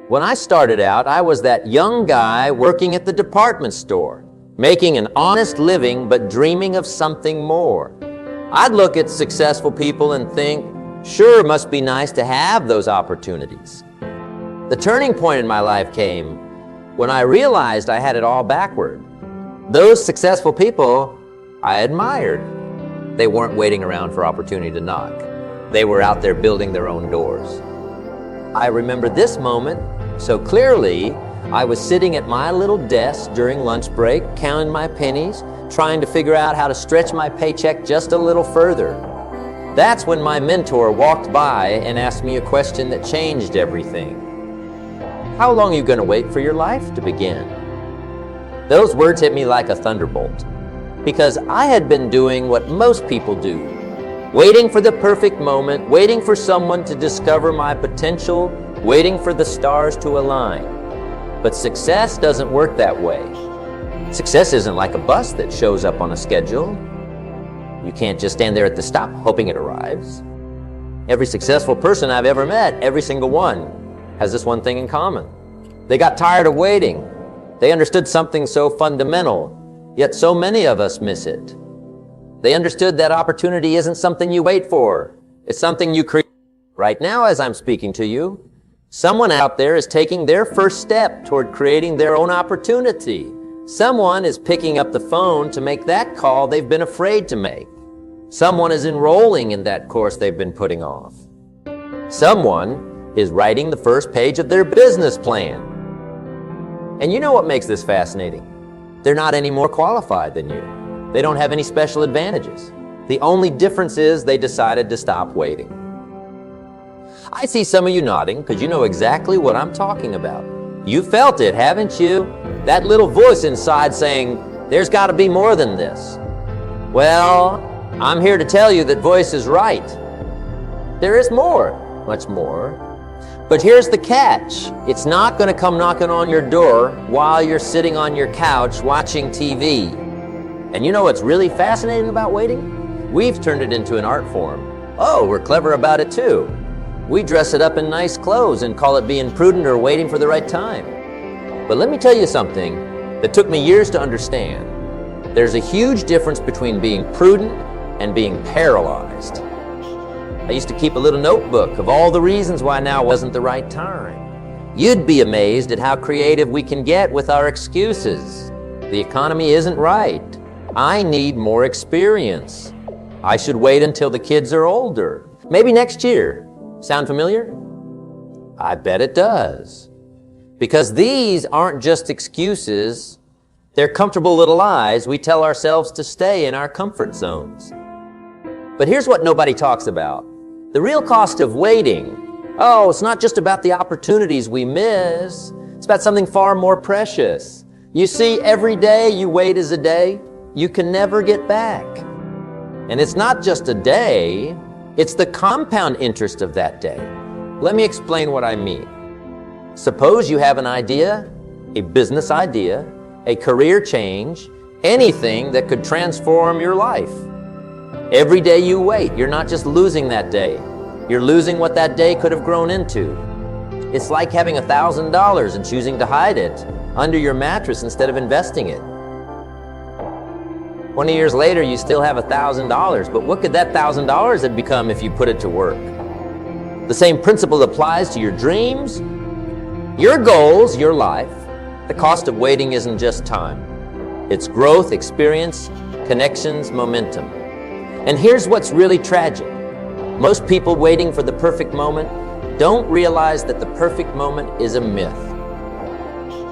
When I started out, I was that young guy working at the department store, making an honest living but dreaming of something more. I'd look at successful people and think, sure, it must be nice to have those opportunities. The turning point in my life came when I realized I had it all backward. Those successful people I admired. They weren't waiting around for opportunity to knock. They were out there building their own doors. I remember this moment so clearly. I was sitting at my little desk during lunch break, counting my pennies, trying to figure out how to stretch my paycheck just a little further. That's when my mentor walked by and asked me a question that changed everything. How long are you going to wait for your life to begin? Those words hit me like a thunderbolt, because I had been doing what most people do, waiting for the perfect moment, waiting for someone to discover my potential, waiting for the stars to align. But success doesn't work that way. Success isn't like a bus that shows up on a schedule. You can't just stand there at the stop hoping it arrives. Every successful person I've ever met, every single one, has this one thing in common. They got tired of waiting. They understood something so fundamental, yet so many of us miss it. They understood that opportunity isn't something you wait for. It's something you create. Right now, as I'm speaking to you, someone out there is taking their first step toward creating their own opportunity. Someone is picking up the phone to make that call they've been afraid to make. Someone is enrolling in that course they've been putting off. Someone is writing the first page of their business plan. And you know what makes this fascinating? They're not any more qualified than you. They don't have any special advantages. The only difference is they decided to stop waiting. I see some of you nodding because you know exactly what I'm talking about. You felt it, haven't you? That little voice inside saying, there's got to be more than this. Well, I'm here to tell you that voice is right. There is more, much more. But here's the catch. It's not going to come knocking on your door while you're sitting on your couch watching TV. And you know what's really fascinating about waiting? We've turned it into an art form. Oh, we're clever about it too. We dress it up in nice clothes and call it being prudent or waiting for the right time. But let me tell you something that took me years to understand. There's a huge difference between being prudent and being paralyzed. I used to keep a little notebook of all the reasons why now wasn't the right time. You'd be amazed at how creative we can get with our excuses. The economy isn't right. I need more experience. I should wait until the kids are older. Maybe next year. Sound familiar? I bet it does. Because these aren't just excuses. They're comfortable little lies we tell ourselves to stay in our comfort zones. But here's what nobody talks about. The real cost of waiting. Oh, it's not just about the opportunities we miss. It's about something far more precious. You see, every day you wait is a day you can never get back. And it's not just a day, it's the compound interest of that day. Let me explain what I mean. Suppose you have an idea, a business idea, a career change, anything that could transform your life. Every day you wait, you're not just losing that day. You're losing what that day could have grown into. It's like having $1,000 and choosing to hide it under your mattress instead of investing it. 20 years later, you still have $1,000, but what could that $1,000 have become if you put it to work? The same principle applies to your dreams, your goals, your life. The cost of waiting isn't just time. It's growth, experience, connections, momentum. And here's what's really tragic. Most people waiting for the perfect moment don't realize that the perfect moment is a myth.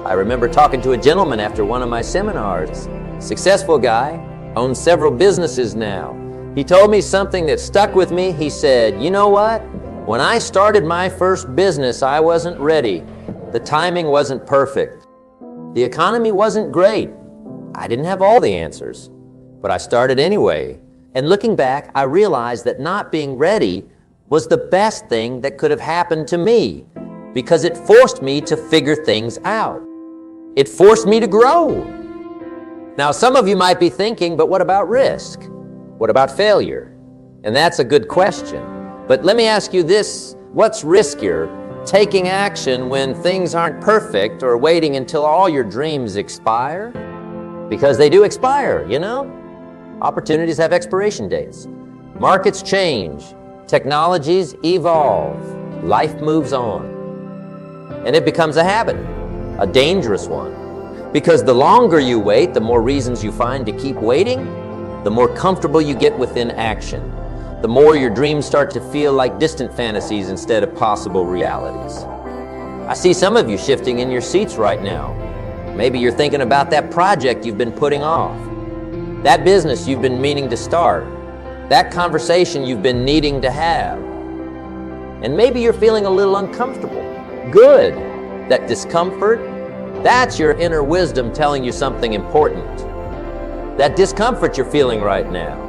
I remember talking to a gentleman after one of my seminars, successful guy, owns several businesses now. He told me something that stuck with me. He said, you know what? When I started my first business, I wasn't ready. The timing wasn't perfect. The economy wasn't great. I didn't have all the answers, but I started anyway. And looking back, I realized that not being ready was the best thing that could have happened to me because it forced me to figure things out. It forced me to grow. Now, some of you might be thinking, but what about risk? What about failure? And that's a good question. But let me ask you this, what's riskier, taking action when things aren't perfect, or waiting until all your dreams expire. Because they do expire, you know? Opportunities have expiration dates. Markets change. Technologies evolve. Life moves on. And it becomes a habit, a dangerous one. Because the longer you wait, the more reasons you find to keep waiting, the more comfortable you get within action. The more your dreams start to feel like distant fantasies instead of possible realities. I see some of you shifting in your seats right now. Maybe you're thinking about that project you've been putting off, that business you've been meaning to start, that conversation you've been needing to have. And maybe you're feeling a little uncomfortable. Good. That discomfort, that's your inner wisdom telling you something important. That discomfort you're feeling right now,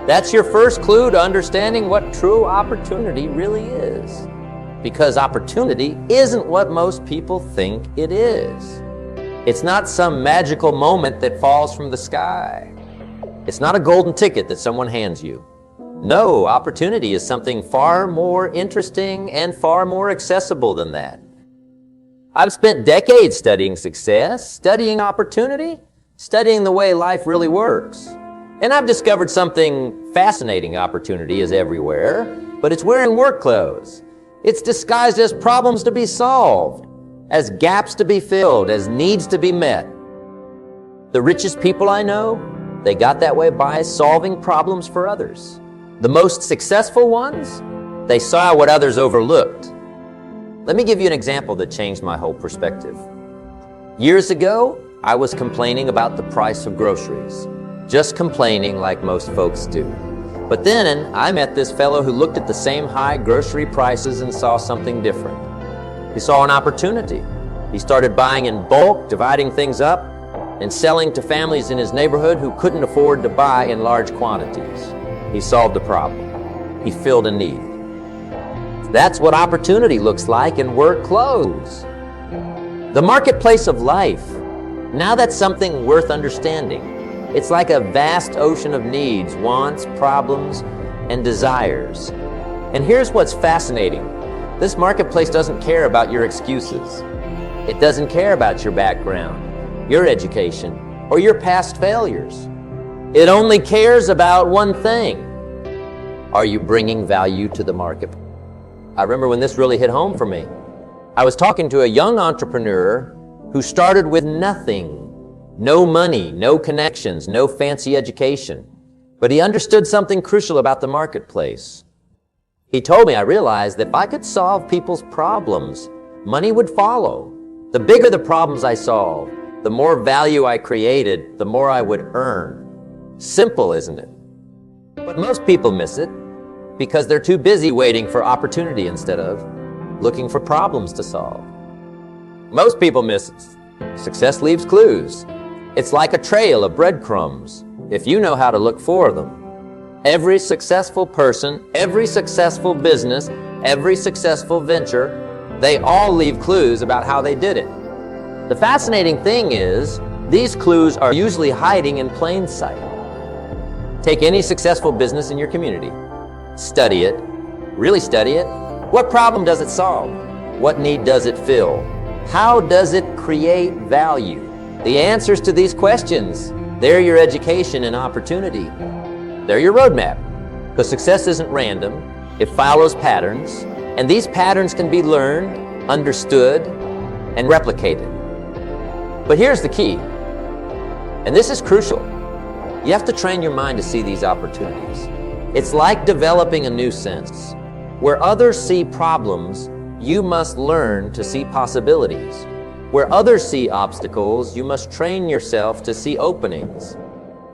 that's your first clue to understanding what true opportunity really is. Because opportunity isn't what most people think it is. It's not some magical moment that falls from the sky. It's not a golden ticket that someone hands you. No, opportunity is something far more interesting and far more accessible than that. I've spent decades studying success, studying opportunity, studying the way life really works. And I've discovered something fascinating. Opportunity is everywhere, but it's wearing work clothes. It's disguised as problems to be solved, as gaps to be filled, as needs to be met. The richest people I know, they got that way by solving problems for others. The most successful ones, they saw what others overlooked. Let me give you an example that changed my whole perspective. Years ago, I was complaining about the price of groceries. Just complaining like most folks do. But then I met this fellow who looked at the same high grocery prices and saw something different. He saw an opportunity. He started buying in bulk, dividing things up, and selling to families in his neighborhood who couldn't afford to buy in large quantities. He solved a problem. He filled a need. That's what opportunity looks like in work clothes. The marketplace of life. Now that's something worth understanding. It's like a vast ocean of needs, wants, problems, and desires. And here's what's fascinating. This marketplace doesn't care about your excuses. It doesn't care about your background, your education, or your past failures. It only cares about one thing. Are you bringing value to the market? I remember when this really hit home for me. I was talking to a young entrepreneur who started with nothing. No money, no connections, no fancy education. But he understood something crucial about the marketplace. He told me, I realized that if I could solve people's problems, money would follow. The bigger the problems I solved, the more value I created, the more I would earn. Simple, isn't it? But most people miss it because they're too busy waiting for opportunity instead of looking for problems to solve. Most people miss it. Success leaves clues. It's like a trail of breadcrumbs, if you know how to look for them. Every successful person, every successful business, every successful venture, they all leave clues about how they did it. The fascinating thing is, these clues are usually hiding in plain sight. Take any successful business in your community. Study it. Really study it. What problem does it solve? What need does it fill? How does it create value? The answers to these questions, they're your education and opportunity. They're your roadmap. Because success isn't random. It follows patterns. And these patterns can be learned, understood, and replicated. But here's the key. And this is crucial. You have to train your mind to see these opportunities. It's like developing a new sense. Where others see problems, you must learn to see possibilities. Where others see obstacles, you must train yourself to see openings.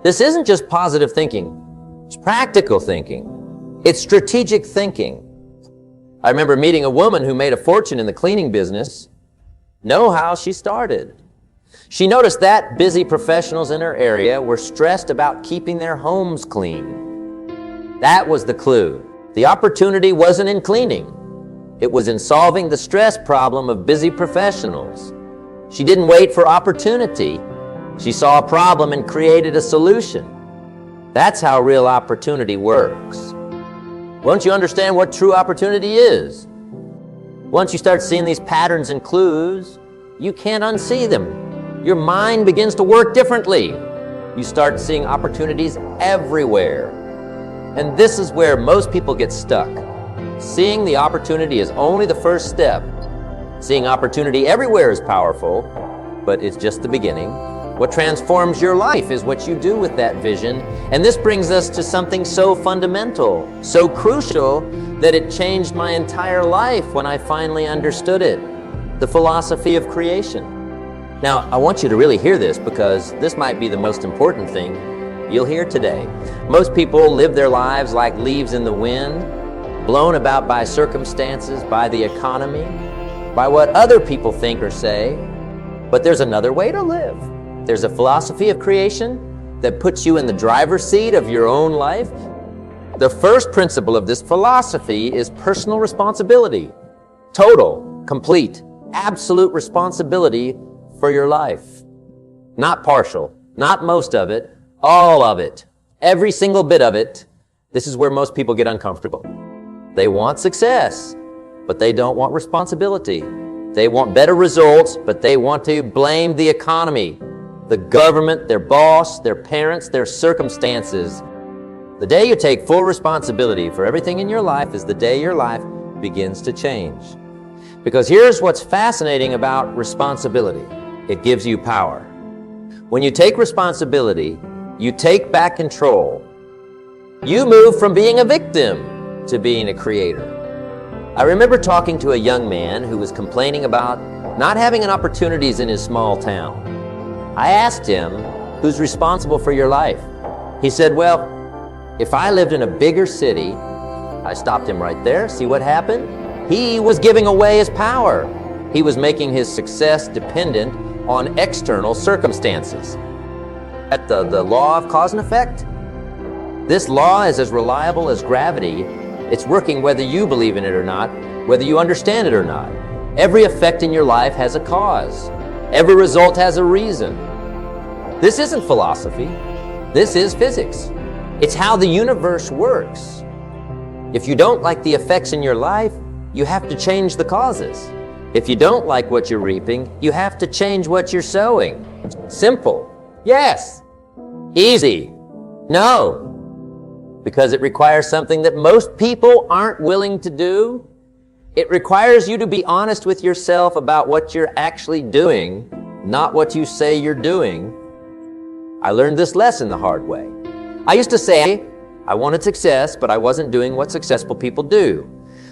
This isn't just positive thinking. It's practical thinking. It's strategic thinking. I remember meeting a woman who made a fortune in the cleaning business. Know how she started. She noticed that busy professionals in her area were stressed about keeping their homes clean. That was the clue. The opportunity wasn't in cleaning. It was in solving the stress problem of busy professionals. She didn't wait for opportunity. She saw a problem and created a solution. That's how real opportunity works. Won't you understand what true opportunity is? Once you start seeing these patterns and clues, you can't unsee them. Your mind begins to work differently. You start seeing opportunities everywhere. And this is where most people get stuck. Seeing the opportunity is only the first step. Seeing opportunity everywhere is powerful, but it's just the beginning. What transforms your life is what you do with that vision. And this brings us to something so fundamental, so crucial, that it changed my entire life when I finally understood it. The philosophy of creation. Now, I want you to really hear this because this might be the most important thing you'll hear today. Most people live their lives like leaves in the wind, blown about by circumstances, by the economy, by what other people think or say. But there's another way to live. There's a philosophy of creation that puts you in the driver's seat of your own life. The first principle of this philosophy is personal responsibility. Total, complete, absolute responsibility for your life. Not partial, not most of it, all of it, every single bit of it. This is where most people get uncomfortable. They want success, but they don't want responsibility. They want better results, but they want to blame the economy, the government, their boss, their parents, their circumstances. The day you take full responsibility for everything in your life is the day your life begins to change. Because here's what's fascinating about responsibility. It gives you power. When you take responsibility, you take back control. You move from being a victim to being a creator. I remember talking to a young man who was complaining about not having an opportunities in his small town. I asked him, who's responsible for your life? He said, well, if I lived in a bigger city, I stopped him right there. See what happened? He was giving away his power. He was making his success dependent on external circumstances. At the law of cause and effect, this law is as reliable as gravity. It's working whether you believe in it or not, whether you understand it or not. Every effect in your life has a cause. Every result has a reason. This isn't philosophy. This is physics. It's how the universe works. If you don't like the effects in your life, you have to change the causes. If you don't like what you're reaping, you have to change what you're sowing. Simple. Yes. Easy. No. Because it requires something that most people aren't willing to do. It requires you to be honest with yourself about what you're actually doing, not what you say you're doing. I learned this lesson the hard way. I used to say I wanted success, but I wasn't doing what successful people do.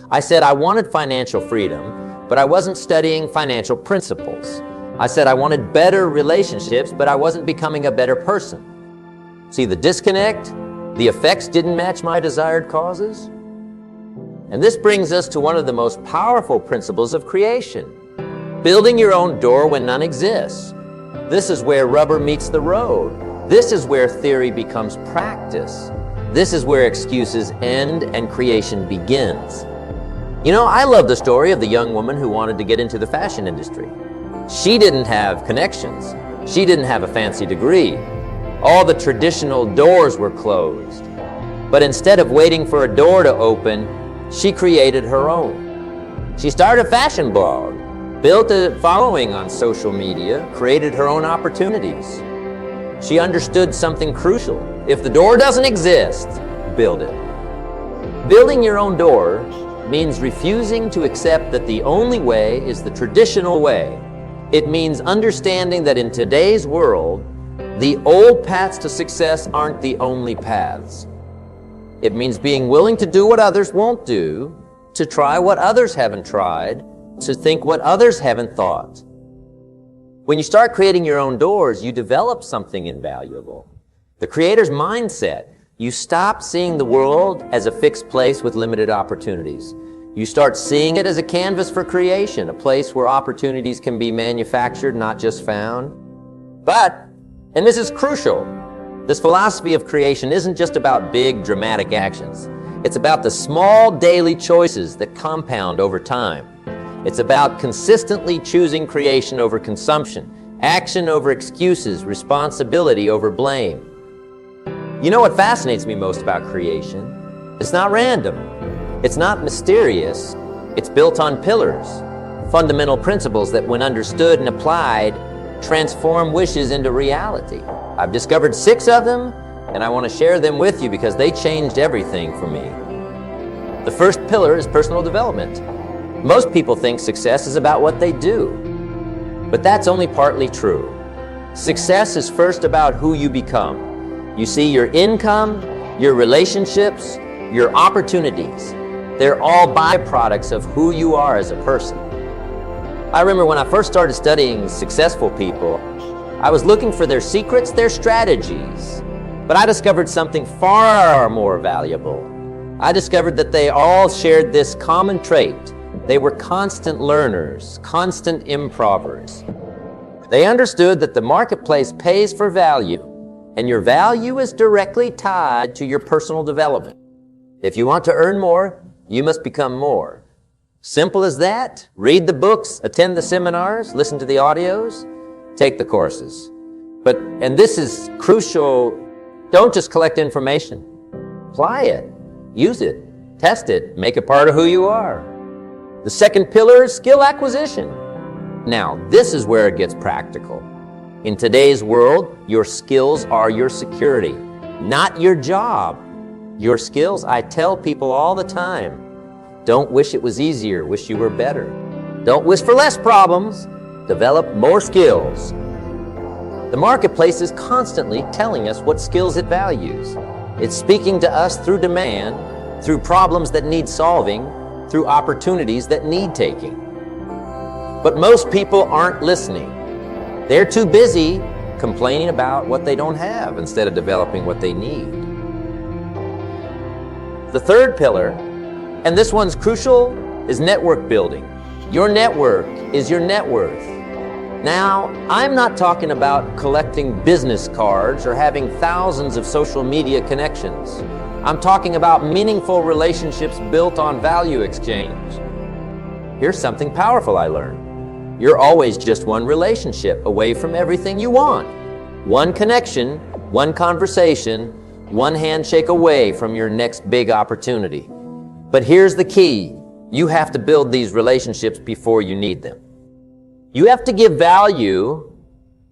I said I wanted financial freedom, but I wasn't studying financial principles. I said I wanted better relationships, but I wasn't becoming a better person. See the disconnect? The effects didn't match my desired causes. And this brings us to one of the most powerful principles of creation. Building your own door when none exists. This is where rubber meets the road. This is where theory becomes practice. This is where excuses end and creation begins. You know, I love the story of the young woman who wanted to get into the fashion industry. She didn't have connections. She didn't have a fancy degree. All the traditional doors were closed. But instead of waiting for a door to open, she created her own. She started a fashion blog, built a following on social media, created her own opportunities. She understood something crucial. If the door doesn't exist, build it. Building your own door means refusing to accept that the only way is the traditional way. It means understanding that in today's world, the old paths to success aren't the only paths. It means being willing to do what others won't do, to try what others haven't tried, to think what others haven't thought. When you start creating your own doors, you develop something invaluable. The creator's mindset. You stop seeing the world as a fixed place with limited opportunities. You start seeing it as a canvas for creation, a place where opportunities can be manufactured, not just found. But, and this is crucial, this philosophy of creation isn't just about big, dramatic actions. It's about the small daily choices that compound over time. It's about consistently choosing creation over consumption, action over excuses, responsibility over blame. You know what fascinates me most about creation? It's not random. It's not mysterious. It's built on pillars, fundamental principles that, when understood and applied, transform wishes into reality. I've discovered 6 of them, and I want to share them with you because they changed everything for me. The first pillar is personal development. Most people think success is about what they do, but that's only partly true. Success is first about who you become. You see, your income, your relationships, your opportunities, they're all byproducts of who you are as a person. I remember when I first started studying successful people, I was looking for their secrets, their strategies. But I discovered something far more valuable. I discovered that they all shared this common trait. They were constant learners, constant improvers. They understood that the marketplace pays for value, and your value is directly tied to your personal development. If you want to earn more, you must become more. Simple as that. Read the books, attend the seminars, listen to the audios, take the courses. And this is crucial, don't just collect information. Apply it, use it, test it, make it part of who you are. The second pillar is skill acquisition. Now, this is where it gets practical. In today's world, your skills are your security, not your job. Your skills, I tell people all the time, don't wish it was easier, wish you were better. Don't wish for less problems, develop more skills. The marketplace is constantly telling us what skills it values. It's speaking to us through demand, through problems that need solving, through opportunities that need taking. But most people aren't listening. They're too busy complaining about what they don't have instead of developing what they need. The third pillar, and this one's crucial, is network building. Your network is your net worth. Now, I'm not talking about collecting business cards or having thousands of social media connections. I'm talking about meaningful relationships built on value exchange. Here's something powerful I learned. You're always just one relationship away from everything you want. One connection, one conversation, one handshake away from your next big opportunity. But here's the key. You have to build these relationships before you need them. You have to give value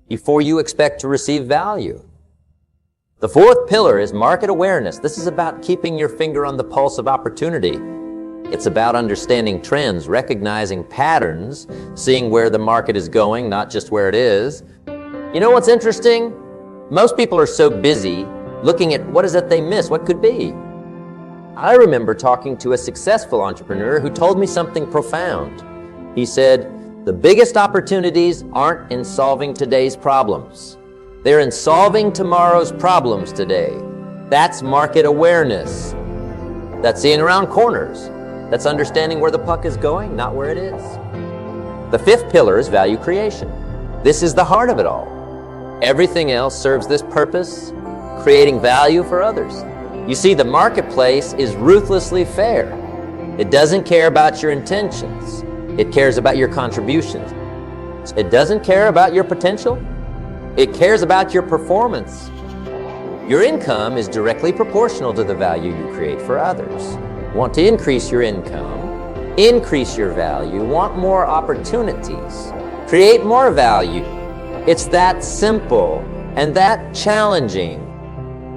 before you expect to receive value. The fourth pillar is market awareness. This is about keeping your finger on the pulse of opportunity. It's about understanding trends, recognizing patterns, seeing where the market is going, not just where it is. You know what's interesting? Most people are so busy looking at what is it they miss, what could be. I remember talking to a successful entrepreneur who told me something profound. He said, the biggest opportunities aren't in solving today's problems. They're in solving tomorrow's problems today. That's market awareness. That's seeing around corners. That's understanding where the puck is going, not where it is. The fifth pillar is value creation. This is the heart of it all. Everything else serves this purpose, creating value for others. You see, the marketplace is ruthlessly fair. It doesn't care about your intentions. It cares about your contributions. It doesn't care about your potential. It cares about your performance. Your income is directly proportional to the value you create for others. Want to increase your income, increase your value, want more opportunities, create more value. It's that simple and that challenging.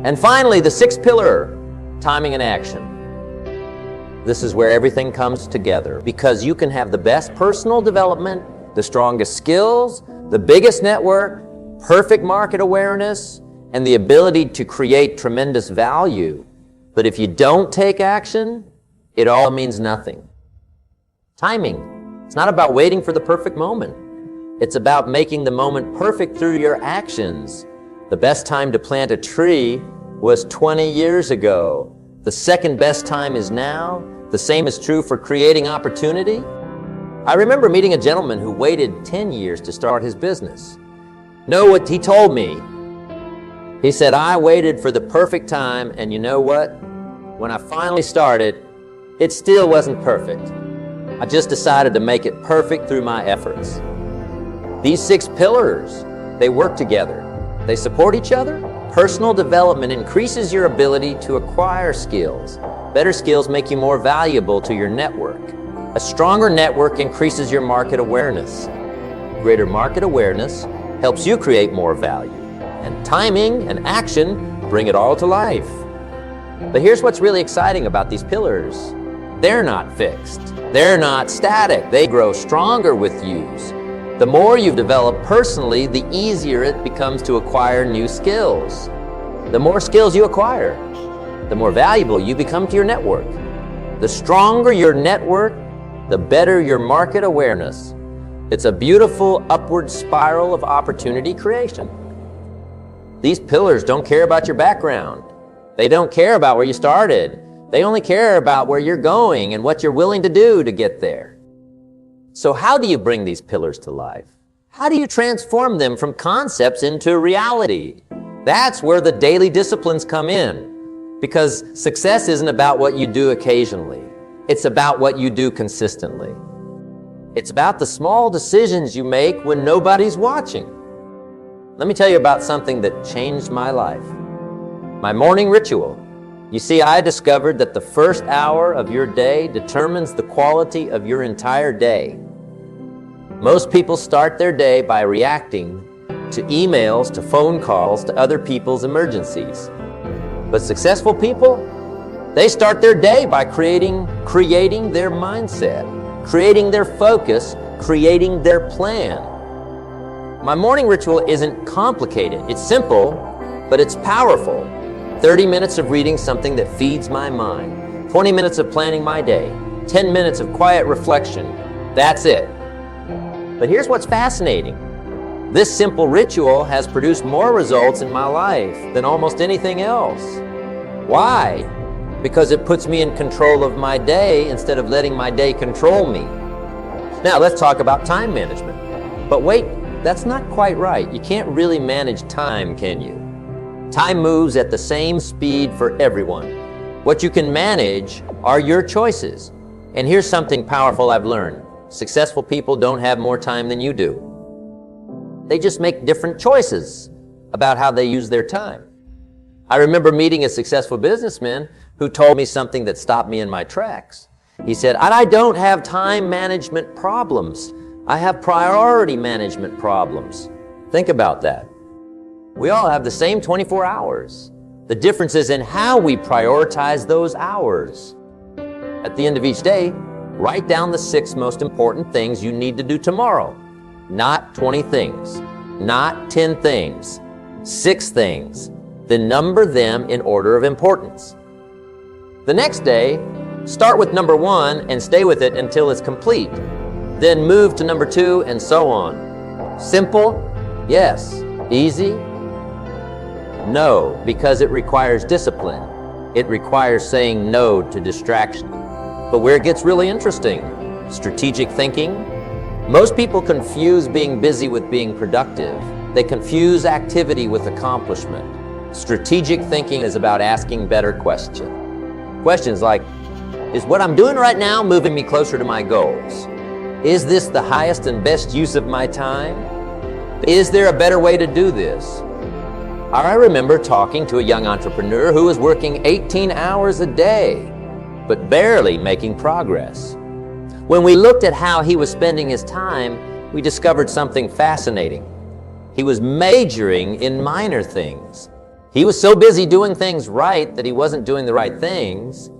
And finally, the sixth pillar, timing and action. This is where everything comes together because you can have the best personal development, the strongest skills, the biggest network, perfect market awareness, and the ability to create tremendous value. But if you don't take action, it all means nothing. Timing. It's not about waiting for the perfect moment. It's about making the moment perfect through your actions. The best time to plant a tree was 20 years ago. The second best time is now. The same is true for creating opportunity. I remember meeting a gentleman who waited 10 years to start his business. Know what he told me? He said, I waited for the perfect time, and you know what? When I finally started, it still wasn't perfect. I just decided to make it perfect through my efforts. These 6 pillars, they work together. They support each other. Personal development increases your ability to acquire skills. Better skills make you more valuable to your network. A stronger network increases your market awareness. Greater market awareness helps you create more value. And timing and action bring it all to life. But here's what's really exciting about these pillars. They're not fixed. They're not static. They grow stronger with use. The more you've developed personally, the easier it becomes to acquire new skills. The more skills you acquire, the more valuable you become to your network. The stronger your network, the better your market awareness. It's a beautiful upward spiral of opportunity creation. These pillars don't care about your background. They don't care about where you started. They only care about where you're going and what you're willing to do to get there. So how do you bring these pillars to life? How do you transform them from concepts into reality? That's where the daily disciplines come in. Because success isn't about what you do occasionally. It's about what you do consistently. It's about the small decisions you make when nobody's watching. Let me tell you about something that changed my life. My morning ritual. You see, I discovered that the first hour of your day determines the quality of your entire day. Most people start their day by reacting to emails, to phone calls, to other people's emergencies. But successful people, they start their day by creating their mindset, creating their focus, creating their plan. My morning ritual isn't complicated. It's simple, but it's powerful. 30 minutes of reading something that feeds my mind, 20 minutes of planning my day, 10 minutes of quiet reflection. That's it. But here's what's fascinating. This simple ritual has produced more results in my life than almost anything else. Why? Because it puts me in control of my day instead of letting my day control me. Now let's talk about time management. But wait, that's not quite right. You can't really manage time, can you? Time moves at the same speed for everyone. What you can manage are your choices. And here's something powerful I've learned. Successful people don't have more time than you do. They just make different choices about how they use their time. I remember meeting a successful businessman who told me something that stopped me in my tracks. He said, I don't have time management problems. I have priority management problems. Think about that. We all have the same 24 hours. The difference is in how we prioritize those hours. At the end of each day, write down the 6 most important things you need to do tomorrow. Not 20 things, not 10 things, 6 things. Then number them in order of importance. The next day, start with number 1 and stay with it until it's complete. Then move to number 2 and so on. Simple? Yes. Easy? No, because it requires discipline. It requires saying no to distraction. But where it gets really interesting, strategic thinking. Most people confuse being busy with being productive. They confuse activity with accomplishment. Strategic thinking is about asking better questions. Questions like, is what I'm doing right now moving me closer to my goals? Is this the highest and best use of my time? Is there a better way to do this? I remember talking to a young entrepreneur who was working 18 hours a day, but barely making progress. When we looked at how he was spending his time, we discovered something fascinating. He was majoring in minor things. He was so busy doing things right that he wasn't doing the right things.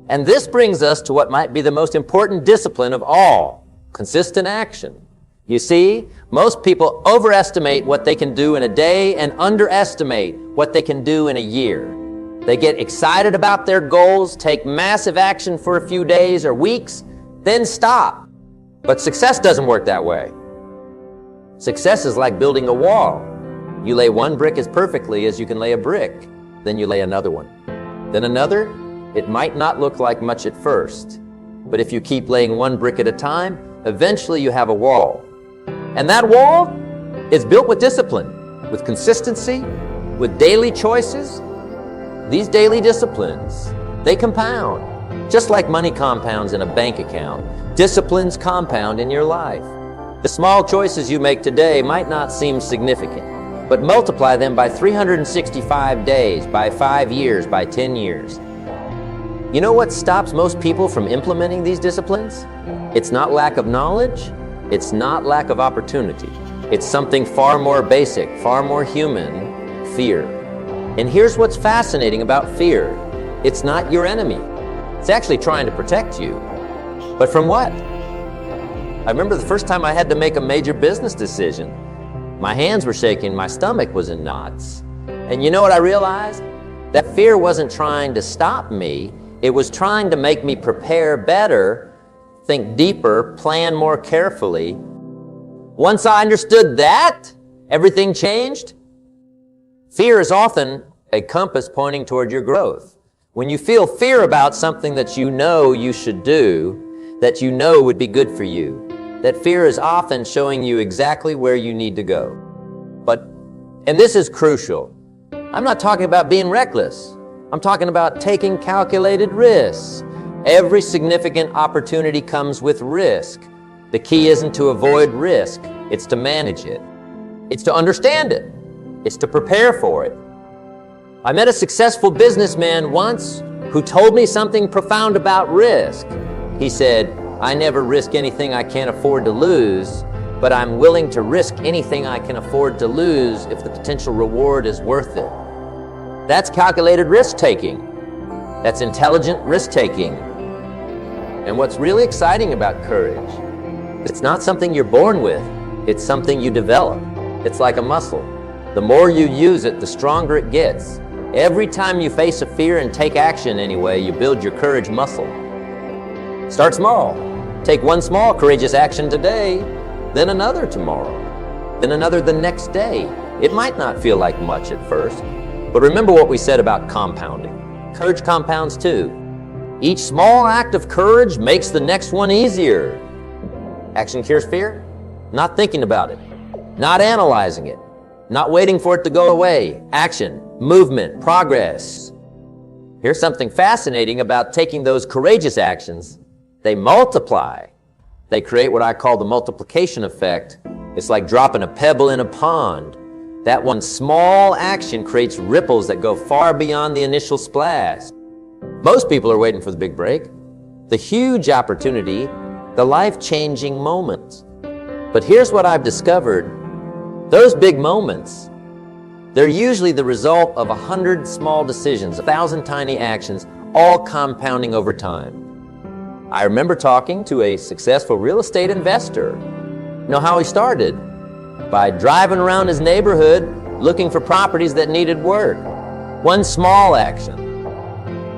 And this brings us to what might be the most important discipline of all, consistent action. You see, most people overestimate what they can do in a day and underestimate what they can do in a year. They get excited about their goals, take massive action for a few days or weeks, then stop. But success doesn't work that way. Success is like building a wall. You lay one brick as perfectly as you can lay a brick. Then you lay another one. Then another. It might not look like much at first, but if you keep laying one brick at a time, eventually you have a wall. And that wall is built with discipline, with consistency, with daily choices. These daily disciplines, they compound. Just like money compounds in a bank account, disciplines compound in your life. The small choices you make today might not seem significant, but multiply them by 365 days, by 5 years, by 10 years. You know what stops most people from implementing these disciplines? It's not lack of knowledge, it's not lack of opportunity. It's something far more basic, far more human, fear. And here's what's fascinating about fear. It's not your enemy. It's actually trying to protect you. But from what? I remember the first time I had to make a major business decision. My hands were shaking, my stomach was in knots. And you know what I realized? That fear wasn't trying to stop me, it was trying to make me prepare better, think deeper, plan more carefully. Once I understood that, everything changed. Fear is often a compass pointing toward your growth. When you feel fear about something that you know you should do, that you know would be good for you, that fear is often showing you exactly where you need to go. And this is crucial, I'm not talking about being reckless. I'm talking about taking calculated risks. Every significant opportunity comes with risk. The key isn't to avoid risk, it's to manage it. It's to understand it. It's to prepare for it. I met a successful businessman once who told me something profound about risk. He said, I never risk anything I can't afford to lose, but I'm willing to risk anything I can afford to lose if the potential reward is worth it. That's calculated risk-taking. That's intelligent risk-taking. And what's really exciting about courage, it's not something you're born with, it's something you develop. It's like a muscle. The more you use it, the stronger it gets. Every time you face a fear and take action anyway, you build your courage muscle. Start small. Take one small courageous action today, then another tomorrow, then another the next day. It might not feel like much at first, but remember what we said about compounding. Courage compounds too. Each small act of courage makes the next one easier. Action cures fear? Not thinking about it, not analyzing it, not waiting for it to go away. Action, movement, progress. Here's something fascinating about taking those courageous actions. They multiply. They create what I call the multiplication effect. It's like dropping a pebble in a pond. That one small action creates ripples that go far beyond the initial splash. Most people are waiting for the big break, the huge opportunity, the life-changing moments. But here's what I've discovered. Those big moments, they're usually the result of 100 small decisions, 1,000 tiny actions, all compounding over time. I remember talking to a successful real estate investor. You know how he started? By driving around his neighborhood looking for properties that needed work. One small action.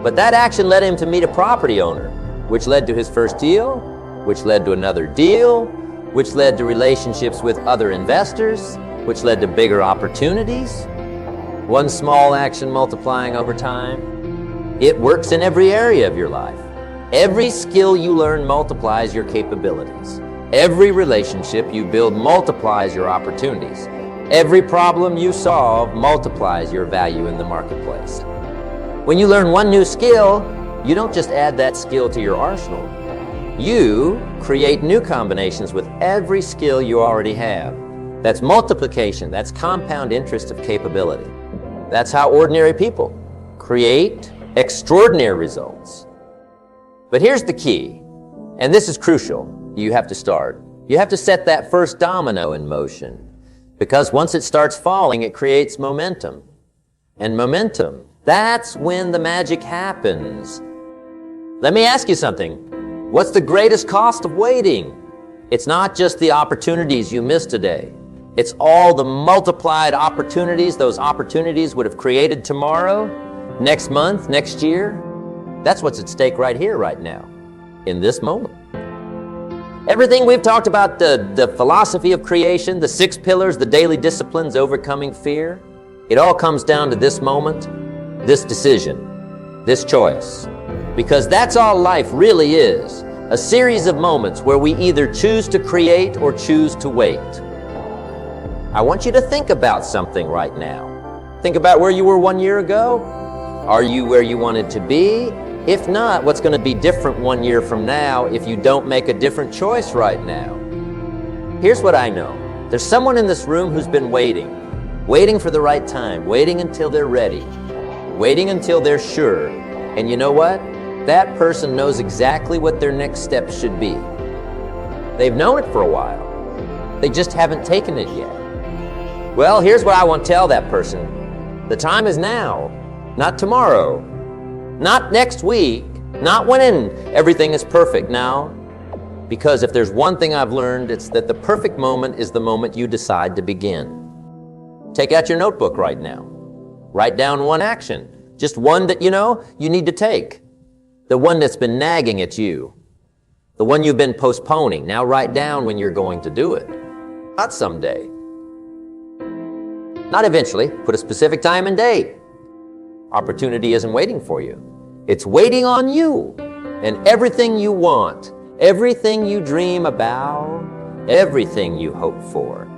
But that action led him to meet a property owner, which led to his first deal, which led to another deal, which led to relationships with other investors, which led to bigger opportunities. One small action multiplying over time. It works in every area of your life. Every skill you learn multiplies your capabilities. Every relationship you build multiplies your opportunities. Every problem you solve multiplies your value in the marketplace. When you learn one new skill, you don't just add that skill to your arsenal. You create new combinations with every skill you already have. That's multiplication, that's compound interest of capability. That's how ordinary people create extraordinary results. But here's the key, and this is crucial. You have to start. You have to set that first domino in motion, because once it starts falling, it creates momentum. And momentum, that's when the magic happens. Let me ask you something. What's the greatest cost of waiting? It's not just the opportunities you miss today. It's all the multiplied opportunities those opportunities would have created tomorrow, next month, next year. That's what's at stake right here, right now, in this moment. Everything we've talked about, the philosophy of creation, the 6 pillars, the daily disciplines, overcoming fear, it all comes down to this moment, this decision, this choice. Because that's all life really is, a series of moments where we either choose to create or choose to wait. I want you to think about something right now. Think about where you were 1 year ago. Are you where you wanted to be? If not, what's going to be different 1 year from now if you don't make a different choice right now? Here's what I know. There's someone in this room who's been waiting for the right time, waiting until they're ready, waiting until they're sure. And you know what? that person knows exactly what their next step should be. They've known it for a while. They just haven't taken it yet. Well, here's what I want to tell that person. The time is now, not tomorrow, not next week, not when everything is perfect now. Because if there's one thing I've learned, it's that the perfect moment is the moment you decide to begin. Take out your notebook right now. Write down one action, just one that you know you need to take. The one that's been nagging at you. The one you've been postponing. Now write down when you're going to do it. Not someday. Not eventually. Put a specific time and date. Opportunity isn't waiting for you. It's waiting on you. And everything you want, everything you dream about, everything you hope for,